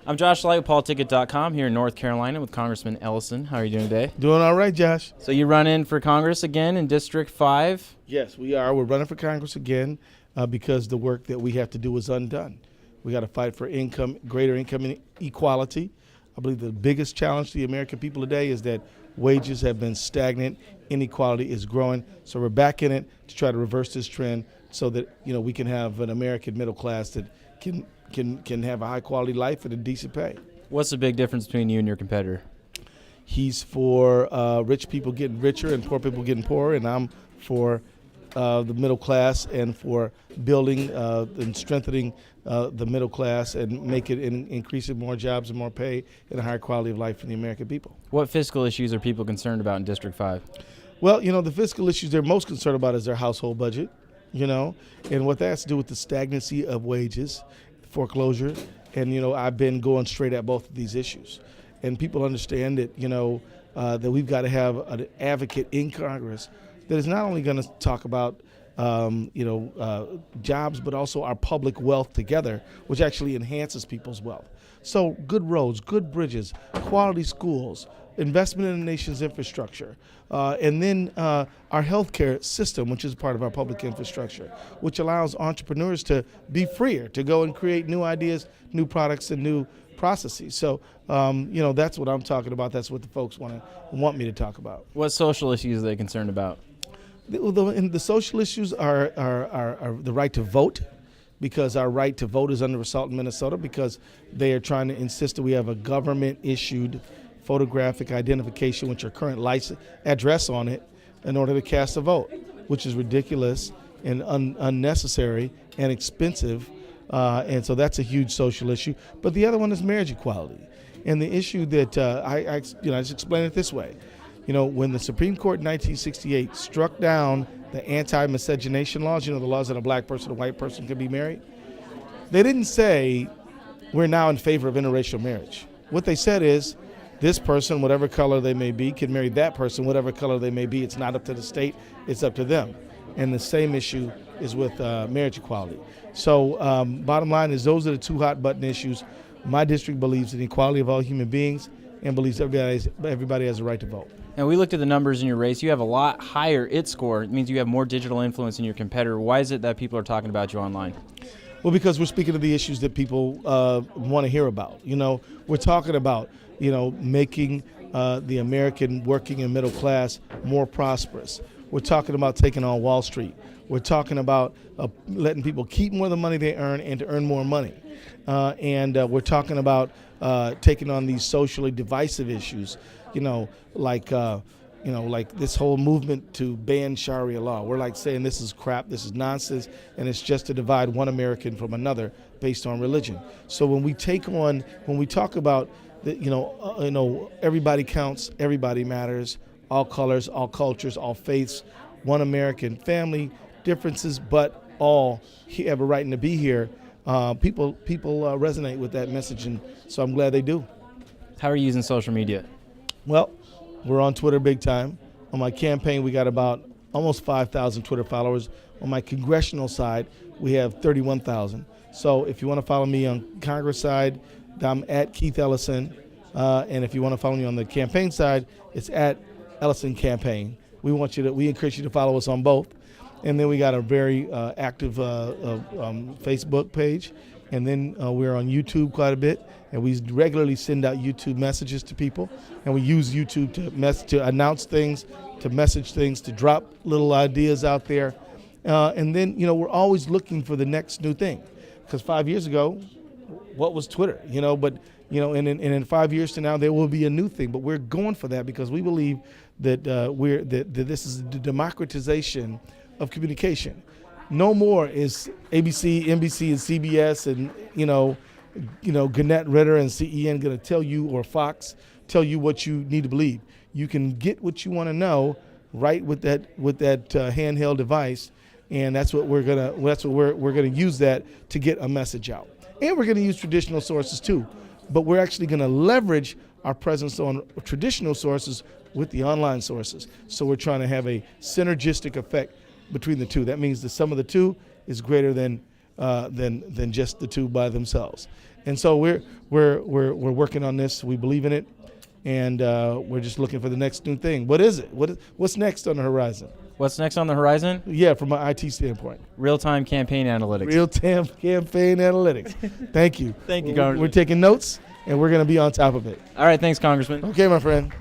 I'm Josh Light with PoliticIt.com here in North Carolina with Congressman Ellison. How are you doing today? Doing all right, Josh. So you run in for Congress again in District 5? Yes, we are. We're running for Congress again because the work that we have to do is undone. We got to fight for greater income equality. I believe the biggest challenge to the American people today is that wages have been stagnant, inequality is growing. So we're back in it to try to reverse this trend so that we can have an American middle class that can have a high quality life and a decent pay. What's the big difference between you and your competitor? He's for rich people getting richer and poor people getting poorer, and I'm for the middle class and for building and strengthening the middle class and increasing more jobs and more pay and a higher quality of life for the American people. What fiscal issues are people concerned about in District 5? Well, the fiscal issues they're most concerned about is their household budget, and what that has to do with the stagnancy of wages, foreclosure, and I've been going straight at both of these issues, and people understand that that we've got to have an advocate in Congress that is not only going to talk about jobs, but also our public wealth together, which actually enhances people's wealth. So good roads, good bridges, quality schools, investment in the nation's infrastructure, and then our healthcare system, which is part of our public infrastructure, which allows entrepreneurs to be freer, to go and create new ideas, new products, and new processes. So, that's what I'm talking about. That's what the folks want me to talk about. What social issues are they concerned about? The social issues are the right to vote, because our right to vote is under assault in Minnesota because they are trying to insist that we have a government-issued photographic identification with your current license address on it in order to cast a vote, which is ridiculous and unnecessary and expensive. And so that's a huge social issue. But the other one is marriage equality. And the issue that I just explain it this way. When the Supreme Court in 1968 struck down the anti-miscegenation laws, the laws that a black person and a white person could be married, they didn't say we're now in favor of interracial marriage. What they said is this person, whatever color they may be, can marry that person, whatever color they may be. It's not up to the state, it's up to them. And the same issue is with marriage equality. So bottom line is those are the two hot button issues. My district believes in the equality of all human beings and believes everybody has a right to vote. And we looked at the numbers in your race. You have a lot higher IT score. It means you have more digital influence than your competitor. Why is it that people are talking about you online? Well, because we're speaking of the issues that people want to hear about. We're talking about, making the American working and middle class more prosperous. We're talking about taking on Wall Street. We're talking about letting people keep more of the money they earn and to earn more money. And we're talking about taking on these socially divisive issues, like this whole movement to ban Sharia law. We're like saying this is crap, this is nonsense, and it's just to divide one American from another based on religion. So when we talk about everybody counts, everybody matters, all colors, all cultures, all faiths, one American family, differences, but all have a right to be here. People resonate with that message, and so I'm glad they do. How are you using social media? Well, we're on Twitter big time. On my campaign, we got about almost 5,000 Twitter followers. On my congressional side, we have 31,000. So if you want to follow me on Congress side, I'm at Keith Ellison. And if you want to follow me on the campaign side, it's at Ellison Campaign. We encourage you to follow us on both. And then we got a very active Facebook page. And then we're on YouTube quite a bit. And we regularly send out YouTube messages to people. And we use YouTube to announce things, to message things, to drop little ideas out there. And then, we're always looking for the next new thing. Because 5 years ago, what was Twitter? And in 5 years from now, there will be a new thing. But we're going for that because we believe that that this is the democratization of communication. No more is ABC, NBC, and CBS, and Gannett Ritter and CEN going to tell you, or Fox tell you what you need to believe. You can get what you want to know right with that handheld device, and that's what we're gonna use that to get a message out. And we're going to use traditional sources too, but we're actually going to leverage our presence on traditional sources with the online sources. So we're trying to have a synergistic effect between the two. That means the sum of the two is greater than than just the two by themselves. And so we're working on this. We believe in it, and we're just looking for the next new thing. What is it? What's next on the horizon? What's next on the horizon? Yeah, from an IT standpoint. Real-time campaign analytics. Real-time campaign analytics. Thank you. Thank you, Congressman. We're taking notes, and we're going to be on top of it. All right, thanks, Congressman. Okay, my friend.